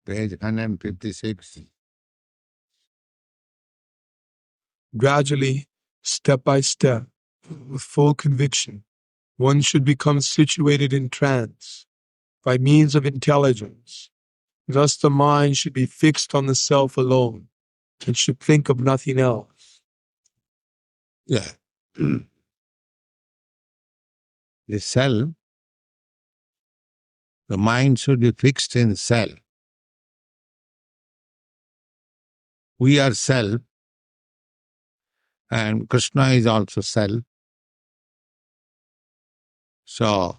page 156. Gradually, step by step, with full conviction, one should become situated in trance by means of intelligence. Thus the mind should be fixed on the self alone and should think of nothing else. Yeah. The self, the mind should be fixed in self. We are self, and Kṛṣṇa is also self. So,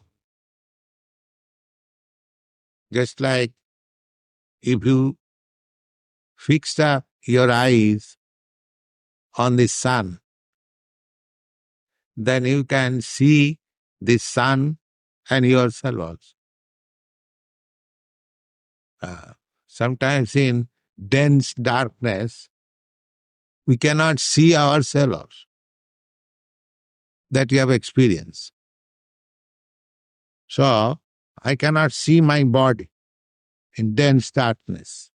just like if you fix up your eyes on the sun, then you can see the sun and yourself also. Sometimes in dense darkness, we cannot see ourselves. That you have experienced. So, I cannot see my body in dense darkness.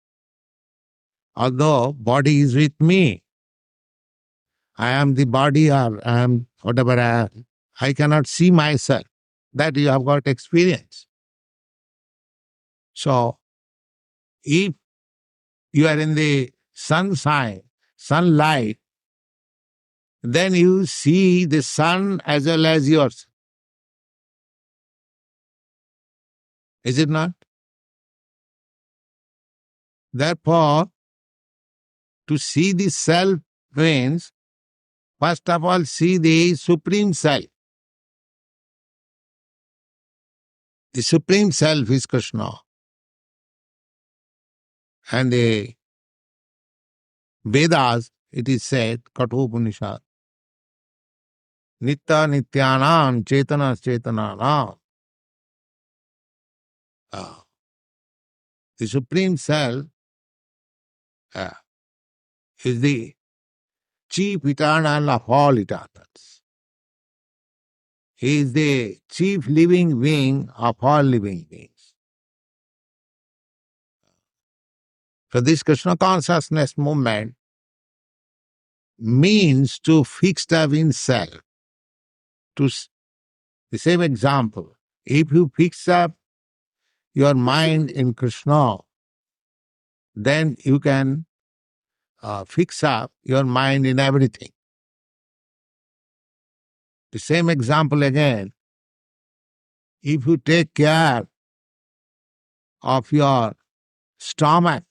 Although body is with me, I am the body or I am whatever I am. I cannot see myself. That you have got experience. So, if you are in the sunlight, then you see the sun as well as yours. Is it not? Therefore, to see the self means, first of all, see the Supreme Self. The Supreme Self is Kṛṣṇa. And the Vedas, it is said, Kathopanishad, Nitya Nityanam Chetana Chetananam. The Supreme Self is the chief eternal of all eternals. He is the chief living being of all living beings. So this Kṛṣṇa consciousness movement means to fix up in self. To the same example, if you fix up your mind in Kṛṣṇa, then you can fix up your mind in everything. The same example again, if you take care of your stomach,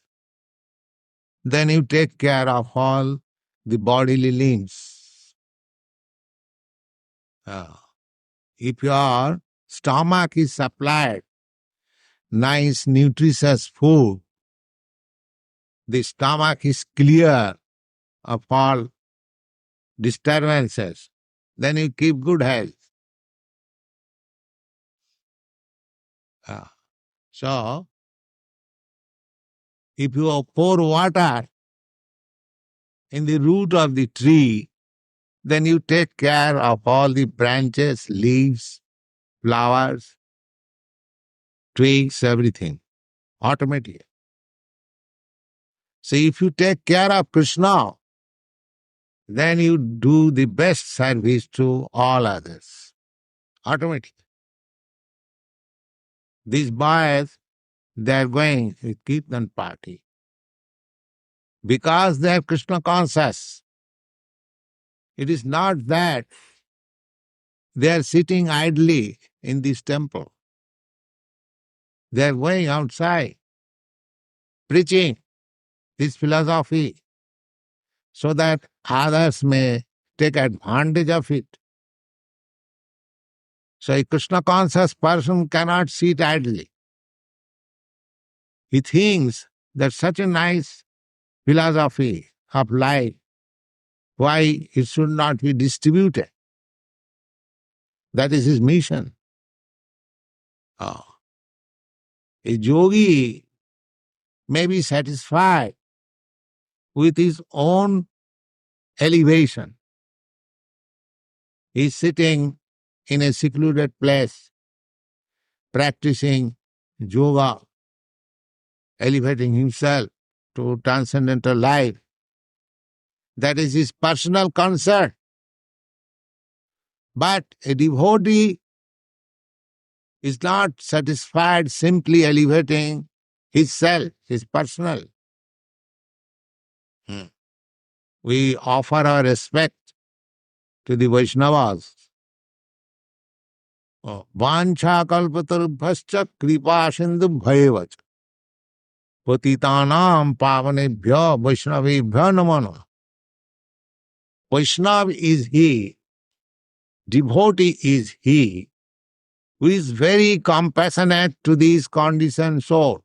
then you take care of all the bodily limbs. If your stomach is supplied nice, nutritious food, the stomach is clear of all disturbances, then you keep good health. So, if you pour water in the root of the tree, then you take care of all the branches, leaves, flowers, twigs, everything, automatically. So if you take care of Kṛṣṇa, then you do the best service to all others, automatically. These boys, they are going with Kirtan party because they have Kṛṣṇa conscious. It is not that they are sitting idly in this temple. They are going outside, preaching this philosophy so that others may take advantage of it. So a Kṛṣṇa conscious person cannot sit idly. He thinks that such a nice philosophy of life, why it should not be distributed? That is his mission. A yogi may be satisfied with his own elevation. He is sitting in a secluded place, practicing yoga, elevating himself to transcendental life. That is his personal concern. But a devotee is not satisfied simply elevating his self, his personal. We offer our respect to the Vaishnavas. Vancha kalpatarubhascha kripa sindubhayevach patitanam pavanebhya vaishnavebhya namana. Vaishnav is he, devotee is he, who is very compassionate to these conditioned souls.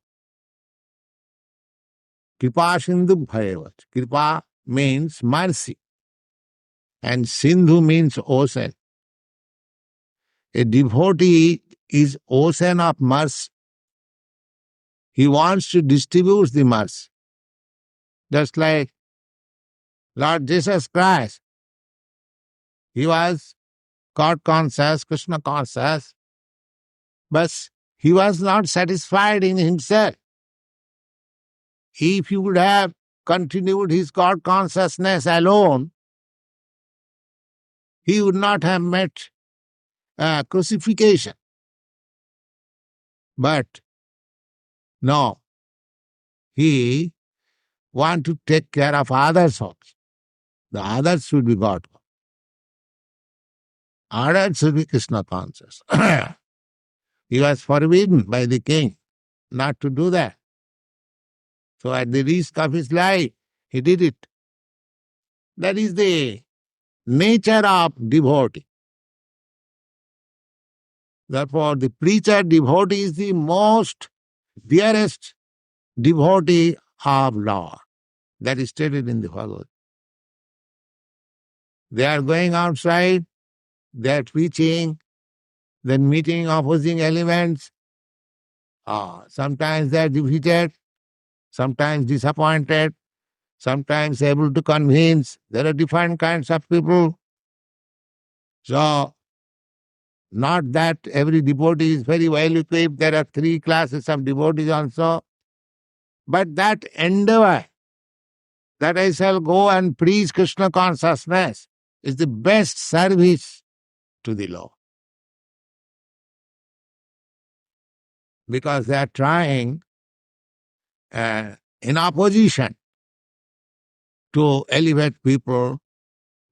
Kripa sindubhayevach. Kripa means mercy, and Sindhu means ocean. A devotee is ocean of mercy. He wants to distribute the mercy. Just like Lord Jesus Christ. He was God conscious, Kṛṣṇa conscious, but he was not satisfied in himself. If he would have continued his God consciousness alone, he would not have met crucifixion. But no, he wants to take care of others also. The others should be God. Others should be Kṛṣṇa conscious. He was forbidden by the king not to do that. So at the risk of his life, he did it. That is the nature of devotee. Therefore, the preacher devotee is the most dearest devotee of Lord. That is stated in the Bhagavad. They are going outside, they are preaching, then meeting opposing elements. Sometimes they are defeated, sometimes disappointed, sometimes able to convince. There are different kinds of people. So, not that every devotee is very well equipped. There are 3 classes of devotees also. But that endeavor, that I shall go and preach Kṛṣṇa consciousness, is the best service to the Lord. Because they are trying in opposition to elevate people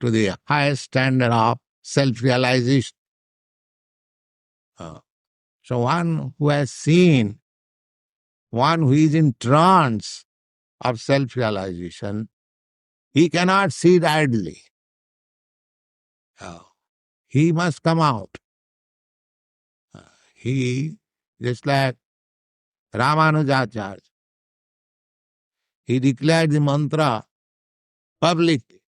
to the highest standard of self-realization. So one who has seen, one who is in trance of self-realization, he cannot sit idly. He must come out. He, just like Ramanujacharya, he declared the mantra publicly.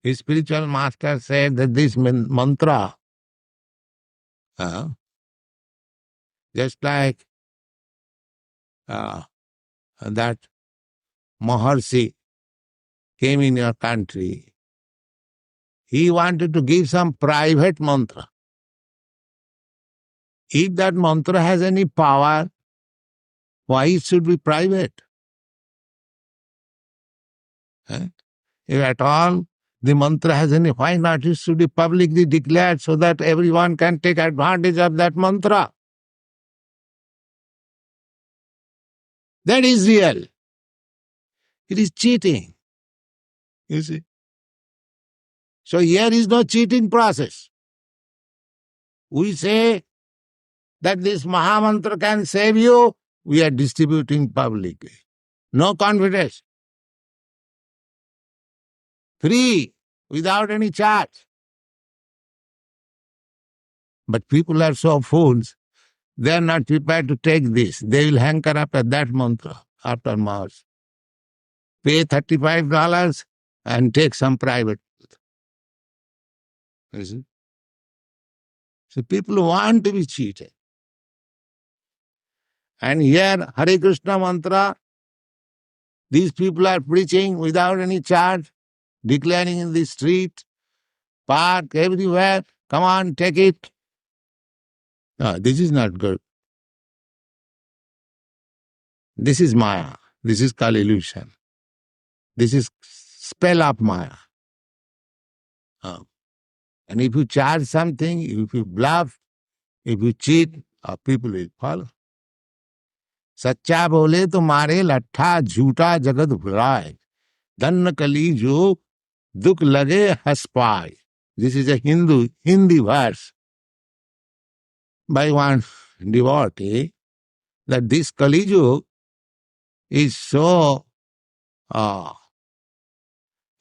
His spiritual master said that this mantra, just like that Maharshi came in your country, he wanted to give some private mantra. If that mantra has any power, why it should be private? If at all the mantra has any, why not it should be publicly declared so that everyone can take advantage of that mantra? That is real. It is cheating. You see? So here is no cheating process. We say that this Mahamantra can save you, we are distributing publicly. No confidence. Free, without any charge. But people are so fools, they are not prepared to take this. They will hanker up at that mantra after Mass. Pay $35 and take some private. You see? So people want to be cheated. And here, Hare Kṛṣṇa mantra, these people are preaching without any charge, declaring in the street, park, everywhere, come on, take it. No, this is not good. This is Maya. This is called illusion. This is spell of Maya. And if you charge something, if you bluff, if you cheat, people will follow. सच्चा बोले तो मारे लट्ठा झूठा जगत भुलाए धन कली जो दुख लगे हंस पाए. This is a Hindi verse by one devotee, that this Kali Yuga is so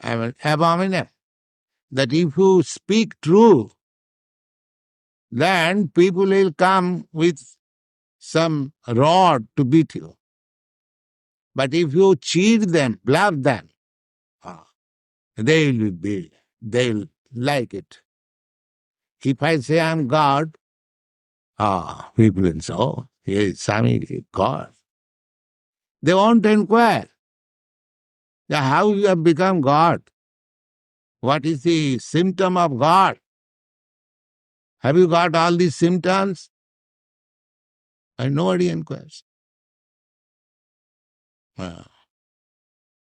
abominable that if you speak true, then people will come with some rod to beat you. But if you cheat them, bluff them, they will like it. If I say I'm God, people will say, oh, here is Swami, God. They won't inquire how you have become God. What is the symptom of God? Have you got all these symptoms? And nobody inquires.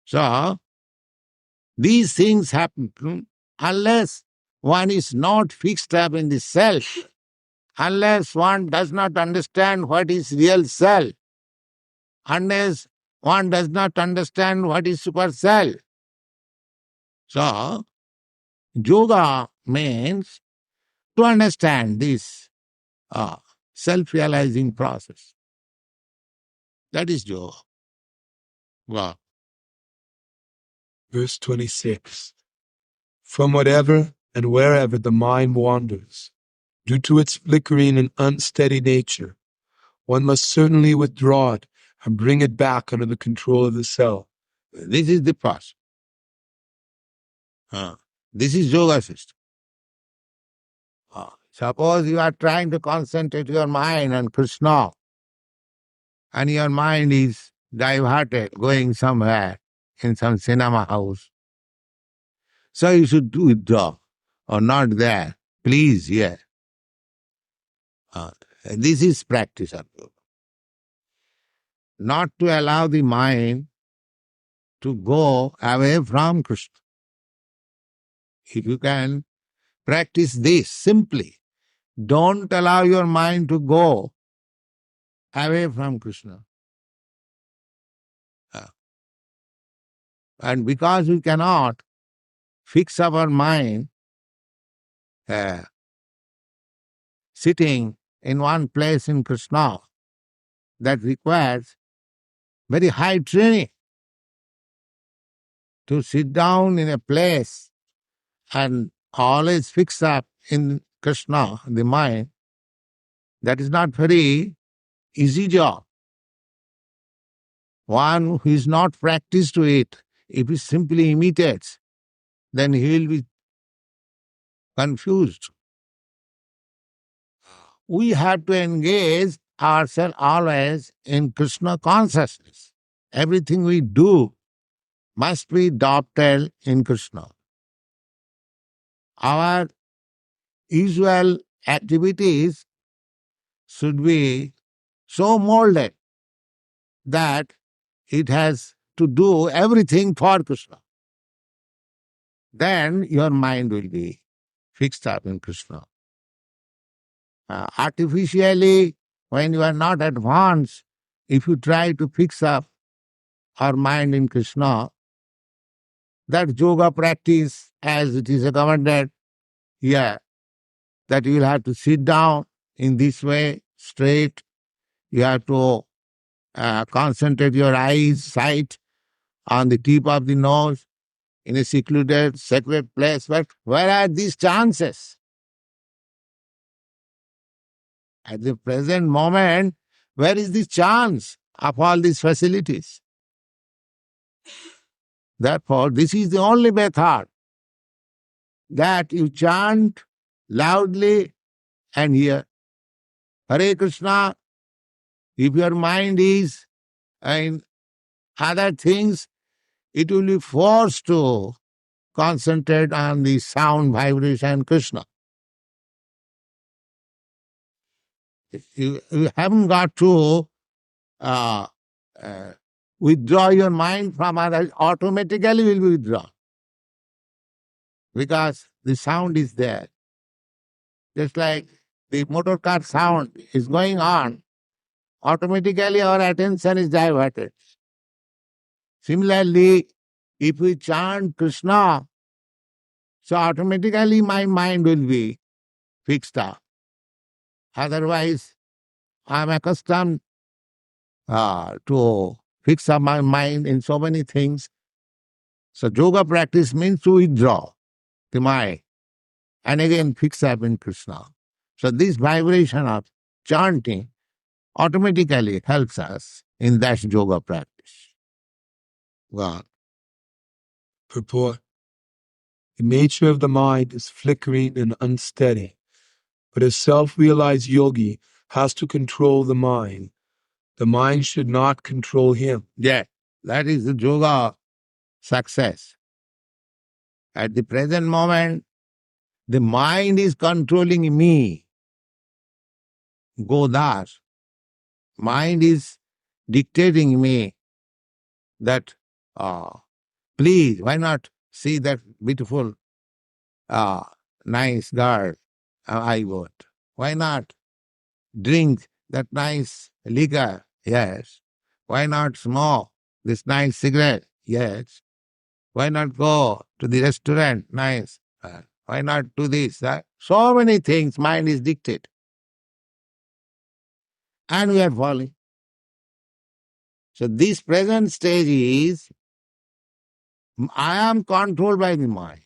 So, these things happen unless one is not fixed up in the self, unless one does not understand what is real self, unless one does not understand what is super self. So, yoga means to understand this self-realizing process. That is yoga. Wow. Verse 26. From whatever and wherever the mind wanders, due to its flickering and unsteady nature, one must certainly withdraw it and bring it back under the control of the self. This is the process. This is yoga system. Suppose you are trying to concentrate your mind on Kṛṣṇa, and your mind is diverted, going somewhere in some cinema house. So you should withdraw, or not there. Please, here. This is practice of yoga. Not to allow the mind to go away from Kṛṣṇa. If you can practice this simply, don't allow your mind to go away from Kṛṣṇa. And because we cannot fix our mind sitting in one place in Kṛṣṇa, that requires very high training. To sit down in a place and always fix up in Kṛṣṇa, the mind, that is not very easy job. One who is not practiced to it, if he simply imitates, then he will be confused. We have to engage ourselves always in Kṛṣṇa consciousness. Everything we do must be adopted in Kṛṣṇa. Our usual activities should be so molded that it has to do everything for Kṛṣṇa. Then your mind will be fixed up in Kṛṣṇa. Artificially, when you are not advanced, if you try to fix up our mind in Kṛṣṇa, that yoga practice, as it is recommended here, that you will have to sit down in this way, straight. You have to concentrate your eyes, sight on the tip of the nose in a secluded, sacred place. But where are these chances? At the present moment, where is the chance of all these facilities? Therefore, this is the only method, that you chant loudly and hear Hare Kṛṣṇa. If your mind is in other things, it will be forced to concentrate on the sound, vibration, Kṛṣṇa. You haven't got to withdraw your mind from others, automatically will be withdrawn. Because the sound is there. Just like the motor car sound is going on, automatically our attention is diverted. Similarly, if we chant Kṛṣṇa, so automatically my mind will be fixed up. Otherwise, I am accustomed to fix up my mind in so many things. So yoga practice means to withdraw the mind and again fix up in Kṛṣṇa. So this vibration of chanting automatically helps us in that yoga practice. Wow. Purport. The nature of the mind is flickering and unsteady, but a self-realized yogi has to control the mind. The mind should not control him. Yeah, that is the yoga success. At the present moment, the mind is controlling me. Godas. Mind is dictating me that, please, why not see that beautiful, nice girl I want? Why not drink that nice liquor? Yes. Why not smoke this nice cigarette? Yes. Why not go to the restaurant? Nice. Why not do this? That? So many things mind is dictated. And we are falling. So this present stage is, I am controlled by the mind.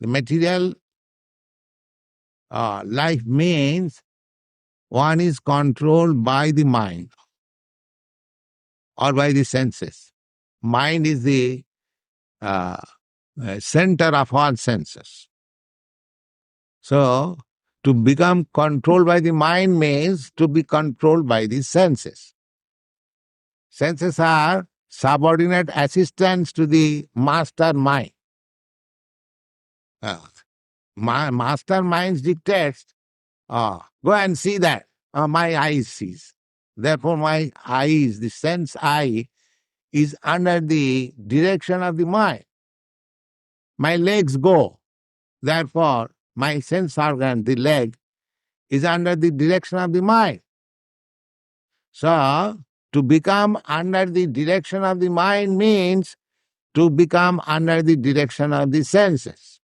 The material life means one is controlled by the mind or by the senses. Mind is the center of all senses. So, to become controlled by the mind means to be controlled by the senses. Senses are subordinate assistants to the master mind. Master mind dictates, go and see that. My eye sees. Therefore, my eyes, the sense eye, is under the direction of the mind. My legs go. Therefore, my sense organ, the leg, is under the direction of the mind. So, to become under the direction of the mind means to become under the direction of the senses.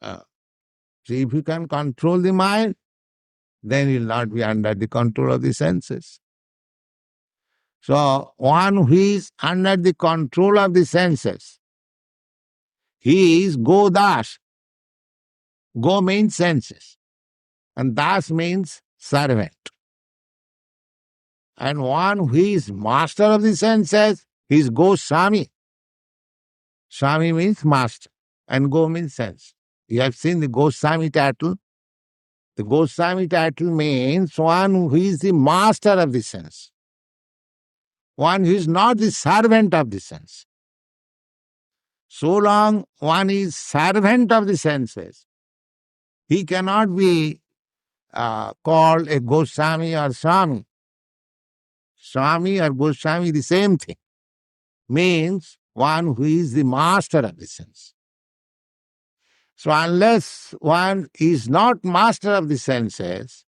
So, if you can control the mind, then you will not be under the control of the senses. So, one who is under the control of the senses, he is Go Das. Go means senses, and Das means servant. And one who is master of the senses, he is Goswami. Swami means master, and Go means sense. You have seen the Goswami title. The Goswami title means one who is the master of the sense. One who is not the servant of the sense. So long one is servant of the senses, he cannot be called a Goswami or Swami. Swami or Goswami, the same thing. Means one who is the master of the sense. So unless one is not master of the senses,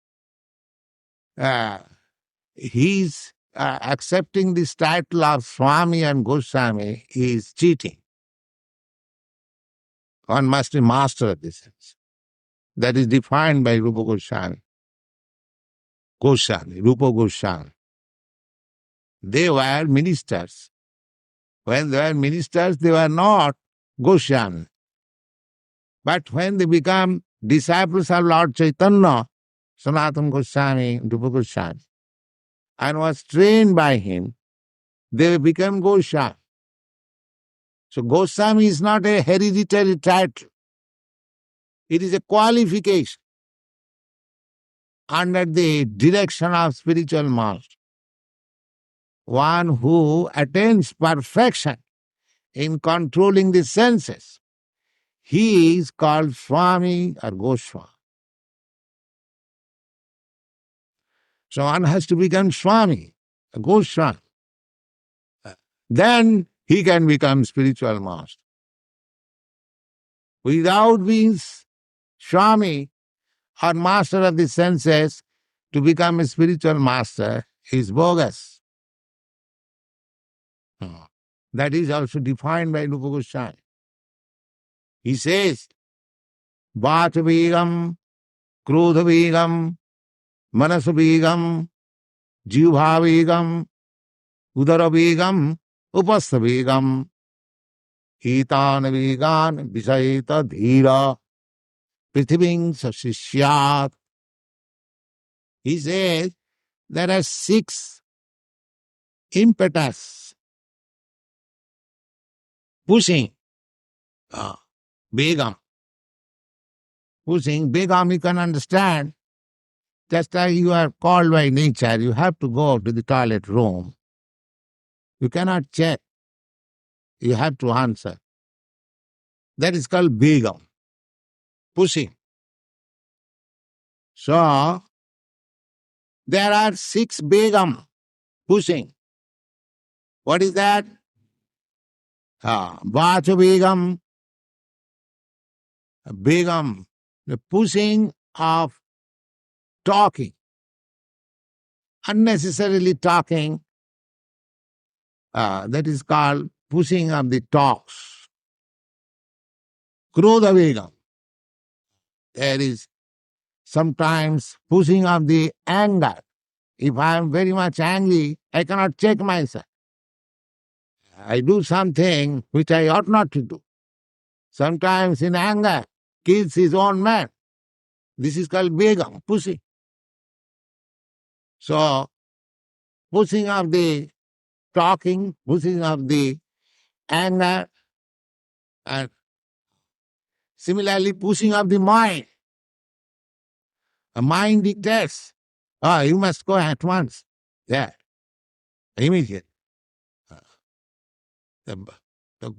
he is accepting this title of Swami and Goswami is cheating. One must be master of the sense. That is defined by Rupa Goswami. Rupa Goswami. They were ministers. When they were ministers, they were not Goswami. But when they become disciples of Lord Chaitanya, Sanatana Goswami, Rupa Goswami, and was trained by him, they became Goswami. So Goswami is not a hereditary title. It is a qualification under the direction of spiritual master. One who attains perfection in controlling the senses, he is called Swami or Goswami. So one has to become Swami, a Goswami. Then he can become spiritual master. Without being Swami or master of the senses, to become a spiritual master is bogus. That is also defined by Rupa Goswami. He says, Vāca vegam, Krodha vegam, Manasa vegam, Jivha vegam, Udara vegam, Upastha vegam, Etana vegan, Visayeta dhira, Prithiving sasishyat. He says, there are 6 impetus pushing Begam. Pushing Begam, you can understand. Just as you are called by nature, you have to go to the toilet room. You cannot check. You have to answer. That is called Begam. Pushing. So, there are 6 Begam pushing. What is that? Vāca Begam. Begam, the pushing of talking, unnecessarily talking, that is called pushing of the talks. Krodha Begam, there is sometimes pushing of the anger. If I am very much angry, I cannot check myself. I do something which I ought not to do. Sometimes in anger, kills his own man. This is called Begam, pushing. So, pushing of the talking, pushing of the anger, and similarly pushing of the mind. A mind dictates, you must go at once. Yeah, immediate. The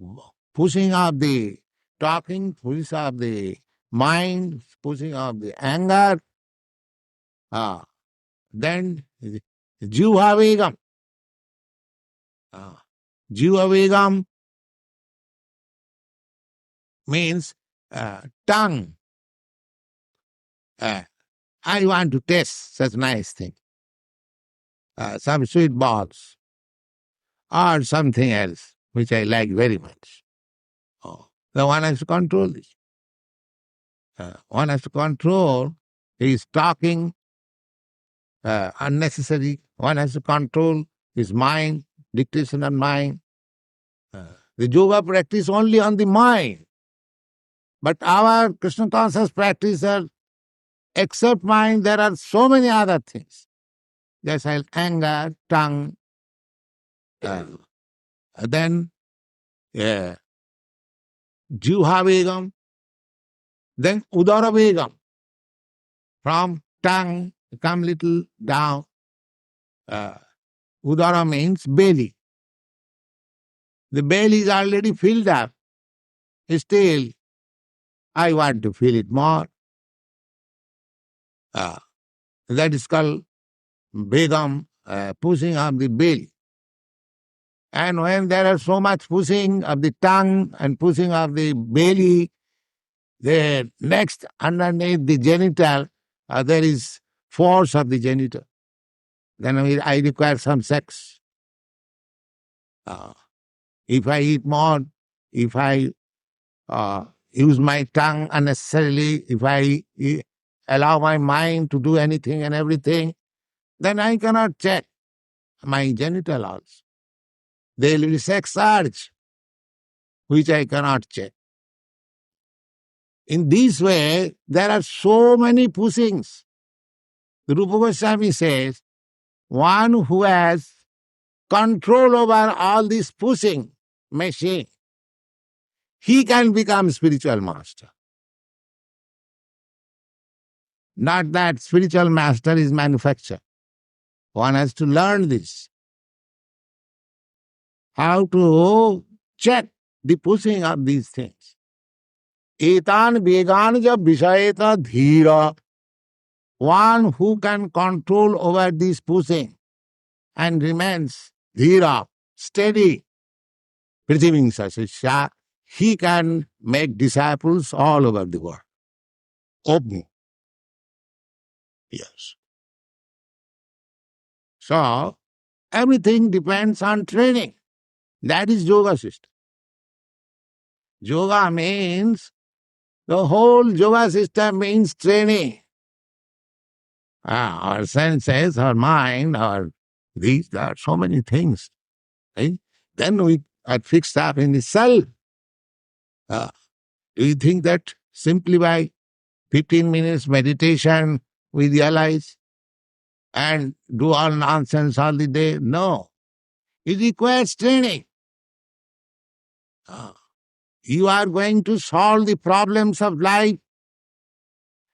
pushing of the talking, pushing of the mind, pushing of the anger, then Jivha Vegam. Jivha Vegam means tongue. I want to taste such nice thing. Some sweet balls or something else which I like very much. The one has to control this. One has to control his talking, unnecessary. One has to control his mind, dictation on mind. The yoga practice only on the mind. But our Krishna conscious practitioner, except mind, there are so many other things. Just like anger, tongue, then Jivha Vegam, then Udara Vegam. From tongue, come little down. Udara means belly. The belly is already filled up. Still, I want to fill it more. That is called Begam, pushing of the belly. And when there is so much pushing of the tongue and pushing of the belly, the next underneath the genital, there is force of the genital. Then I require some sex. If I eat more, if I use my tongue unnecessarily, if I allow my mind to do anything and everything, then I cannot check my genital also. There will be sex urge, which I cannot check. In this way, there are so many pushings. The Rupa Goswami says, one who has control over all this pushing machine, he can become spiritual master. Not that spiritual master is manufactured. One has to learn this. How to check the pushing of these things. Etan vegan jab vishayeta dhira. one who can control over this pushing and remains dhira, steady, Prithivingsa Sishya, he can make disciples all over the world. Open. Yes. So, everything depends on training. That is yoga system. Yoga means, the whole yoga system means training. Our senses, our mind, there are so many things. Right? Then we are fixed up in the self. Do you think that simply by 15 minutes meditation we realize and do all nonsense all the day? No. It requires training. You are going to solve the problems of life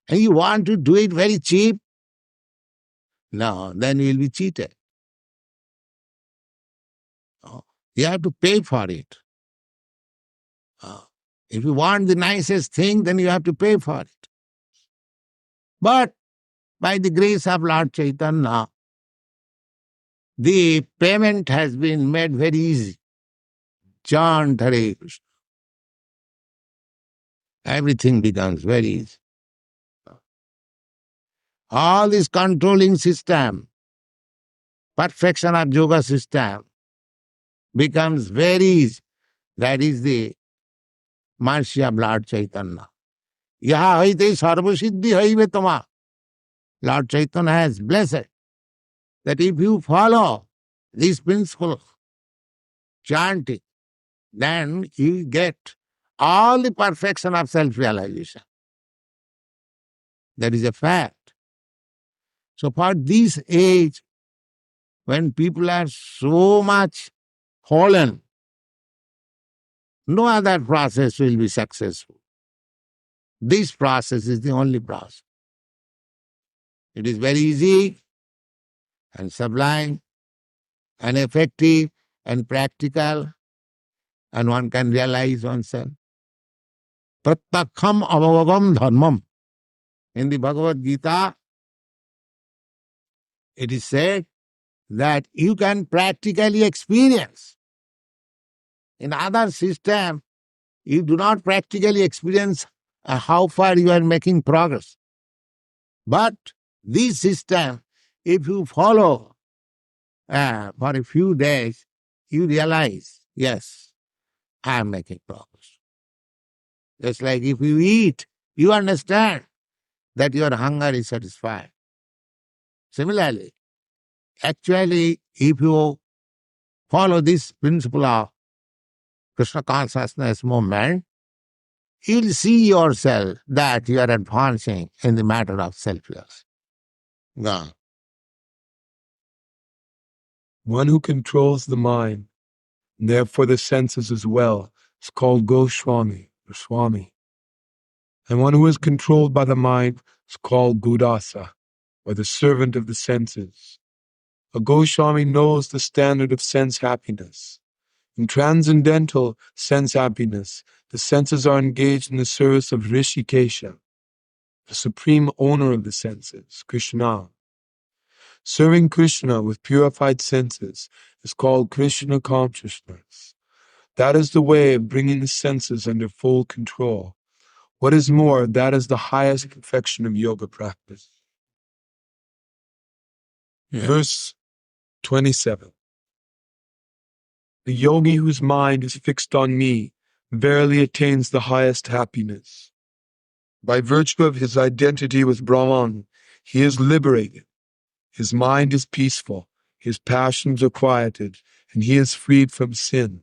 and you want to do it very cheap? No, then you will be cheated. You have to pay for it. If you want the nicest thing, then you have to pay for it. But by the grace of Lord Chaitanya, the payment has been made very easy. Chant Hare Krishna. Everything becomes very easy. All this controlling system, perfection of yoga system, becomes very easy. That is the mercy of Lord Chaitanya. Yaha haite sarvasiddhi haive tama. Lord Chaitanya has blessed that if you follow this principle, chanting, then you get all the perfection of self-realization. That is a fact. So for this age, when people are so much fallen, no other process will be successful. This process is the only process. It is very easy and sublime and effective and practical, and one can realize oneself. Prattakham avavavam dharmam. In the Bhagavad Gita, it is said that you can practically experience. In other system, you do not practically experience how far you are making progress. But this system, if you follow for a few days, you realize, yes, I am making progress. Just like if you eat, you understand that your hunger is satisfied. Similarly, actually, if you follow this principle of Krishna consciousness movement, you'll see yourself that you are advancing in the matter of self-realization. God. One who controls the mind, and therefore the senses as well, is called Goswami or Swami. And one who is controlled by the mind is called Gudasa, or the servant of the senses. A Goswami knows the standard of sense happiness. In transcendental sense happiness, the senses are engaged in the service of Rishikesha, the supreme owner of the senses, Kṛṣṇa. Serving Kṛṣṇa with purified senses is called Kṛṣṇa consciousness. That is the way of bringing the senses under full control. What is more, that is the highest perfection of yoga practice. Yeah. Verse 27. The yogi whose mind is fixed on me verily attains the highest happiness. By virtue of his identity with Brahman, he is liberated. His mind is peaceful, his passions are quieted, and he is freed from sin.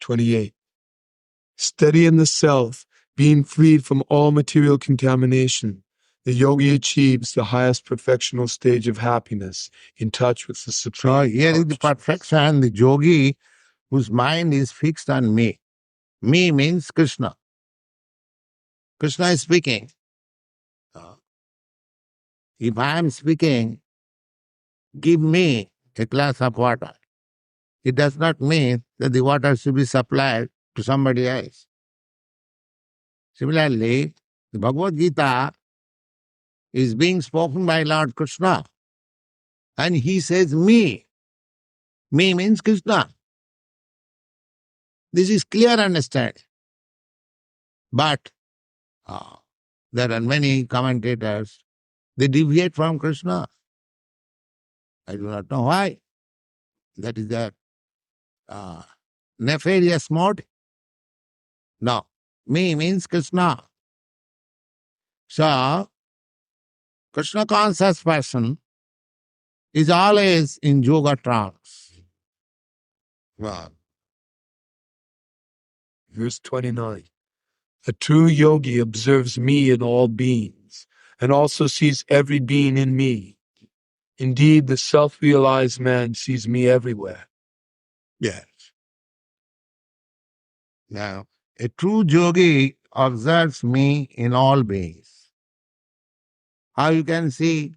28. Steady in the self, being freed from all material contamination, the yogi achieves the highest perfectional stage of happiness, in touch with the Supreme. So here is the perfection, the yogi whose mind is fixed on me. Me means Krishna. Krishna is speaking. If I am speaking, give me a glass of water. It does not mean that the water should be supplied to somebody else. Similarly, the Bhagavad Gita is being spoken by Lord Kṛṣṇa. And he says, me. Me means Kṛṣṇa. This is clear understanding. But there are many commentators, they deviate from Kṛṣṇa. I do not know why. That is their nefarious motive. No. Me means Kṛṣṇa. So, Kṛṣṇa conscious person is always in yoga trance. Wow. Verse 29. A true yogi observes me in all beings, and also sees every being in me. Indeed, the self-realized man sees me everywhere. Yes. Now, a true yogi observes me in all beings. How you can see,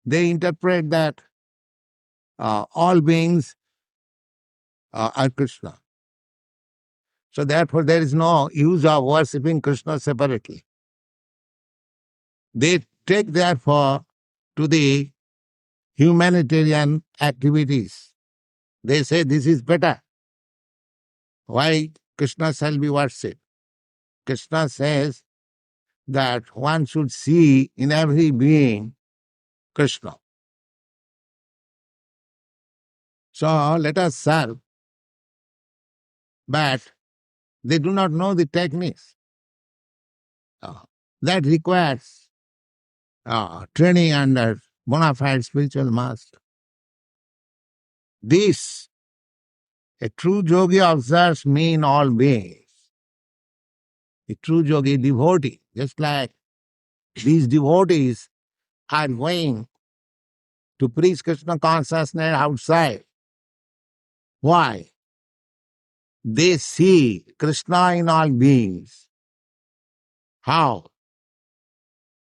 they interpret that all beings are Kṛṣṇa. So therefore there is no use of worshipping Kṛṣṇa separately. They take therefore to the humanitarian activities. They say this is better. Why Kṛṣṇa shall be worshipped? Kṛṣṇa says that one should see in every being Kṛṣṇa. So let us serve. But they do not know the techniques. That requires training under bona fide spiritual master. This, a true yogi observes me in all beings. A true yogi devotee, just like these devotees are going to preach Kṛṣṇa consciousness outside. Why? They see Kṛṣṇa in all beings. How?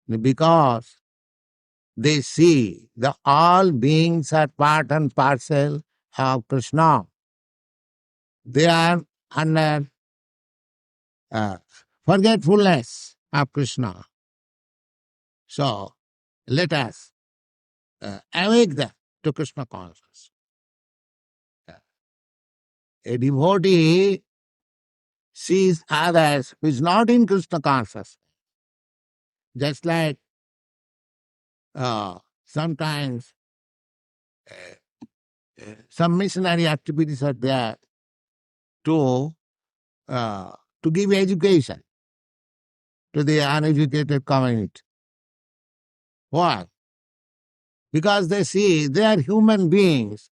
Because they see that all beings are part and parcel of Kṛṣṇa. They are under forgetfulness of Kṛṣṇa. So, let us awake them to Kṛṣṇa consciousness. A devotee sees others who is not in Kṛṣṇa consciousness. Just like sometimes some missionary activities are there to give education to the uneducated community. Why? Because they see they are human beings.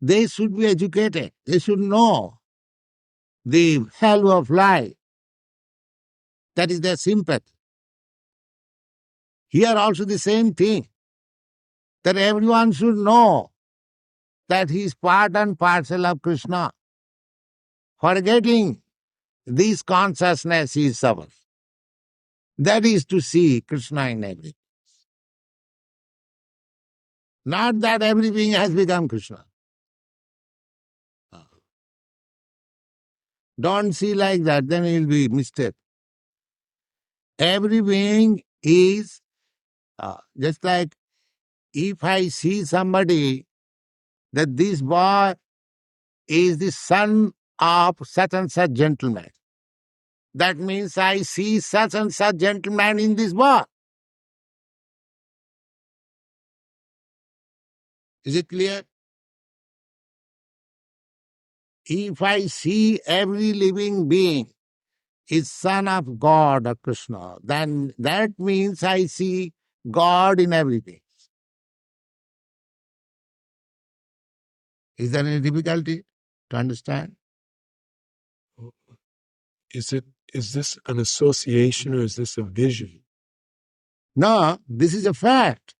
They should be educated. They should know the value of life. That is their sympathy. Here also the same thing, that everyone should know that he is part and parcel of Kṛṣṇa. Forgetting this consciousness is suffers. That is to see Kṛṣṇa in everything. Not that everything has become Kṛṣṇa. Don't see like that, then you will be mistaken. Every being is just like if I see somebody that this boy is the son of such and such gentleman, that means I see such and such gentleman in this boy. Is it clear? If I see every living being is son of God or Kṛṣṇa, then that means I see God in everything. Is there any difficulty to understand? Is this an association or is this a vision? No, this is a fact.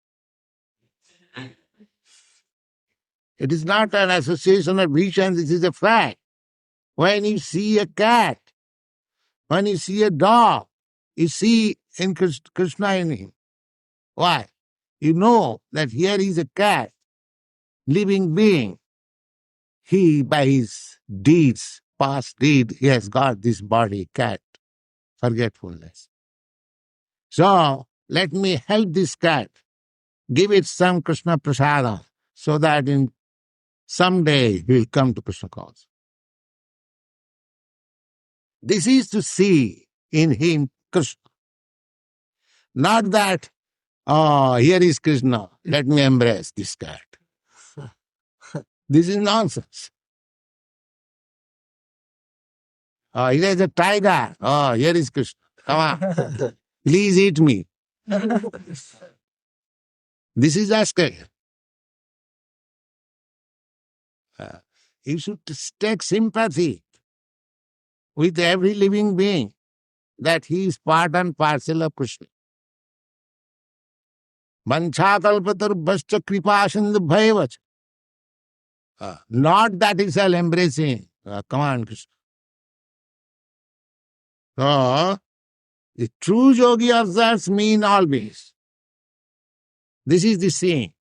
It is not an association of vision, this is a fact. When you see a cat, when you see a dog, you see in Kṛṣṇa in him. Why? You know that here is a cat, living being. He, by his deeds, past deed, he has got this body, cat, forgetfulness. So, let me help this cat, give it some Kṛṣṇa prasada, so that in someday he will come to Krishna cause. This is to see in him Krishna. Not that, oh, here is Krishna, let me embrace this cat. This is nonsense. Oh, here is a tiger. Oh, here is Krishna. Come on. Please eat me. This is asking. You should take sympathy with every living being that he is part and parcel of Krishna. Vanchakalpatarvascha kripasindubhayavacha. Not that he shall embracing. Come on, Krishna. So, the true yogi observes me in all beings. This is the seeing.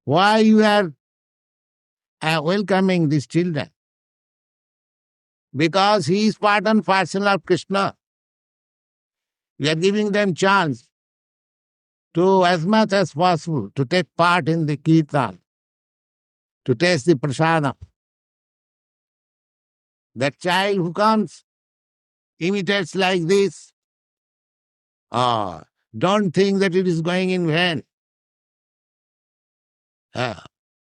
Why you are welcoming these children? Because he is part and parcel of Krishna. We are giving them chance to, as much as possible, to take part in the kirtan, to taste the prasada. That child who comes, imitates like this, don't think that it is going in vain.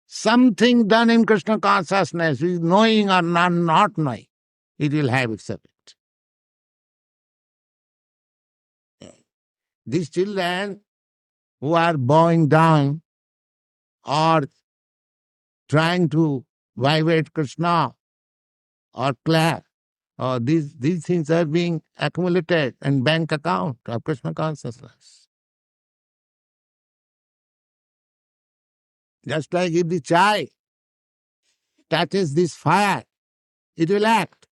Something done in Krishna consciousness, is knowing or not knowing, it will have its effect. These children who are bowing down or trying to vibrate Krishna or clap, these things are being accumulated in bank account of Krishna consciousness. Just like if the child touches this fire, it will act.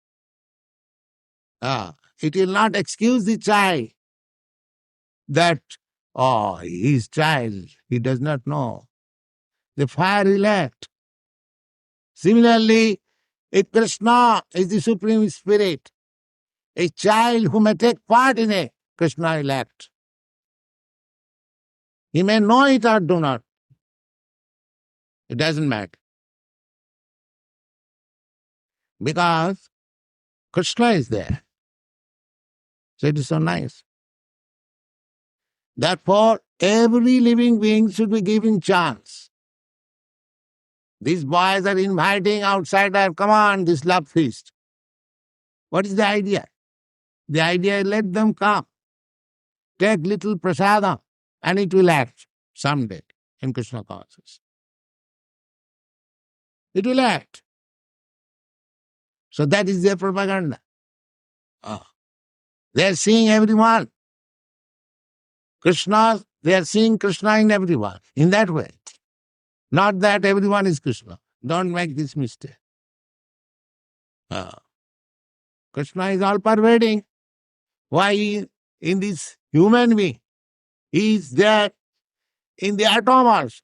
It will not excuse the child that, he is child, he does not know. The fire will act. Similarly, if Krishna is the Supreme Spirit, a child who may take part in it, Krishna will act. He may know it or do not. It doesn't matter. Because Krishna is there. So it is so nice. Therefore, every living being should be given chance. These boys are inviting outsiders, come on, this love feast. What is the idea? The idea is let them come. Take little prasada and it will act someday in Krishna consciousness. It will act. So that is their propaganda. They are seeing everyone. Krishna, they are seeing Krishna in everyone, in that way. Not that everyone is Krishna. Don't make this mistake. Krishna is all pervading. Why in this human being? He is there in the atoms.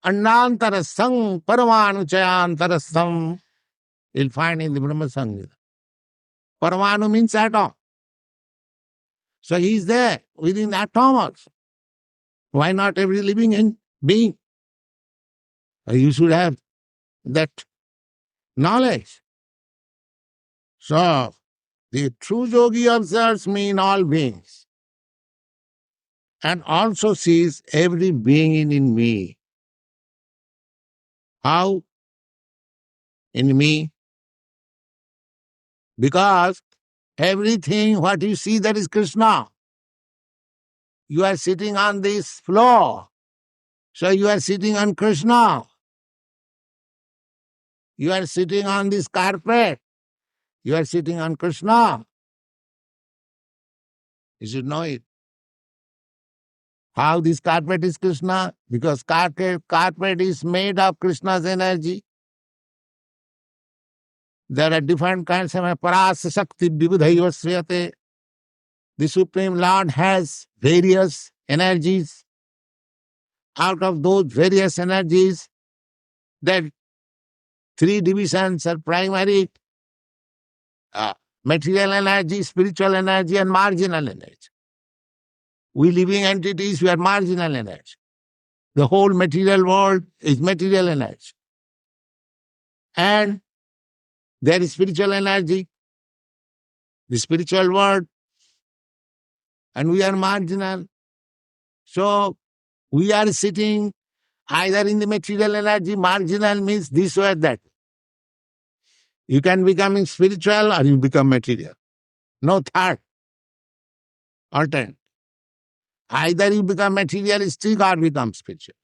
Annantarasam paramanu chayantarasam. You'll find in the Brahma Samhita. Paramanu means atom. So he is there within atoms. Why not every living being? You should have that knowledge. So, the true yogi observes me in all beings and also sees every being in me. How? In me? Because everything what you see, that is Krishna. You are sitting on this floor, so you are sitting on Krishna. You are sitting on this carpet, you are sitting on Krishna. You should know it. How this carpet is Krishna? Because carpet is made of Krishna's energy. There are different kinds of parasa shakti vibudhaiva sriyate. The Supreme Lord has various energies. Out of those various energies, that three divisions are primary. material energy, spiritual energy, and marginal energy. We living entities, we are marginal energy. The whole material world is material energy. And there is spiritual energy, the spiritual world, and we are marginal. So we are sitting either in the material energy. Marginal means this or that. You can become spiritual or you become material. No third alternate. Either you become materialistic or become spiritual.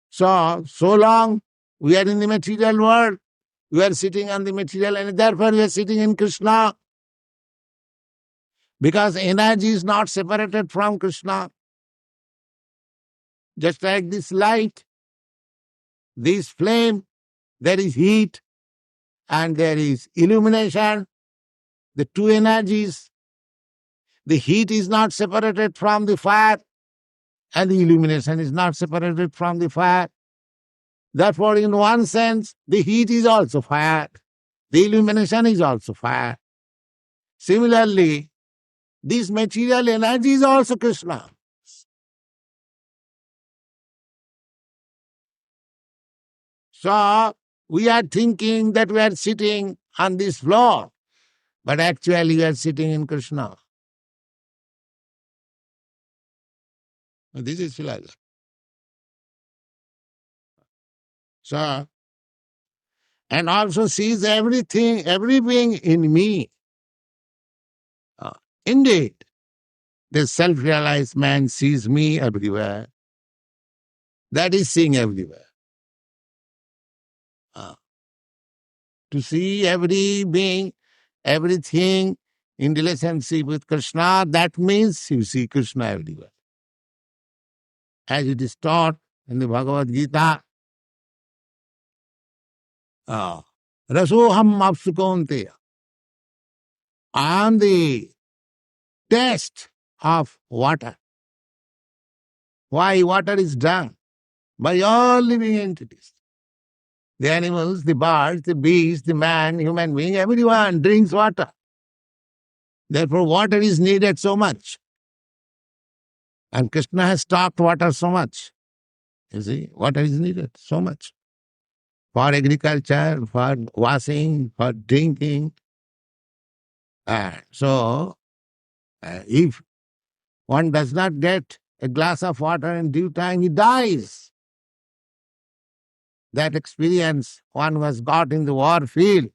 So long we are in the material world, we are sitting on the material, and therefore we are sitting in Kṛṣṇa. Because energy is not separated from Kṛṣṇa. Just like this light, this flame, there is heat and there is illumination, the two energies. The heat is not separated from the fire and the illumination is not separated from the fire. Therefore, in one sense, the heat is also fire. The illumination is also fire. Similarly, this material energy is also Kṛṣṇa. So, we are thinking that we are sitting on this floor, but actually we are sitting in Kṛṣṇa. This is philosophy. So, and also sees everything, every being in me. Indeed, the self-realized man sees me everywhere. That is seeing everywhere. To see every being, everything in relationship with Kṛṣṇa, that means you see Kṛṣṇa everywhere. As it is taught in the Bhagavad Gita, Rasoham apsukonteya. I am the taste of water. Why water is drunk? By all living entities. The animals, the birds, the beasts, the man, human being, everyone drinks water. Therefore, water is needed so much. And Kṛṣṇa has talked water so much. You see, water is needed so much. For agriculture, for washing, for drinking. So, if one does not get a glass of water in due time, he dies. That experience one was got in the war field.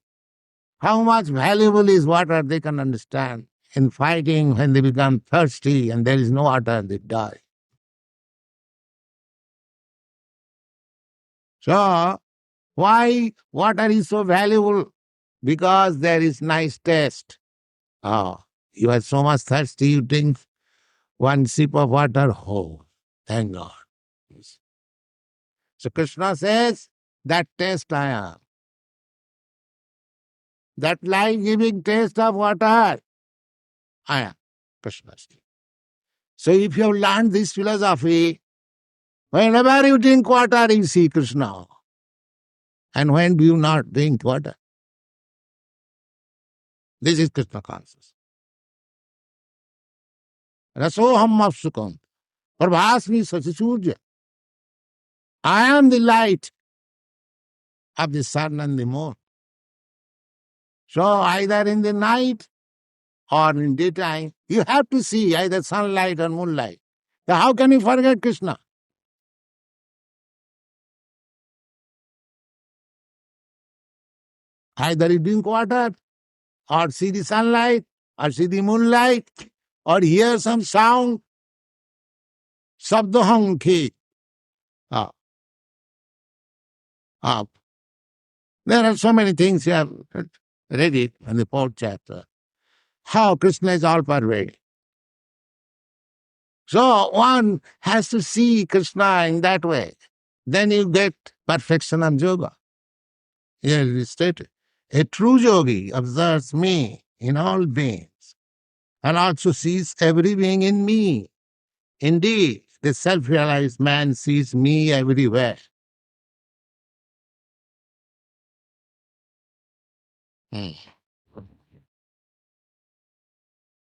How much valuable is water, they can understand. In fighting, when they become thirsty and there is no water, they die. So, why water is so valuable? Because there is nice taste. You are so much thirsty, you drink one sip of water, thank God. So Kṛṣṇa says, that taste I am. That life-giving taste of water, I am. Kṛṣṇa says. So if you have learned this philosophy, whenever you drink water, you see Kṛṣṇa. And when do you not drink water? This is Kṛṣṇa consciousness. Rasoham apsukam. Prabhasmi sachisurya. I am the light of the sun and the moon. So either in the night or in daytime, you have to see either sunlight or moonlight. So how can you forget Kṛṣṇa? Either you drink water, or see the sunlight, or see the moonlight, or hear some sound. Sabdoham ki. There are so many things you have read it in the 4th chapter. How Kṛṣṇa is all pervading. So one has to see Kṛṣṇa in that way. Then you get perfection of yoga. Here it is stated. A true yogi observes me in all beings and also sees every being in me. Indeed, the self-realized man sees me everywhere.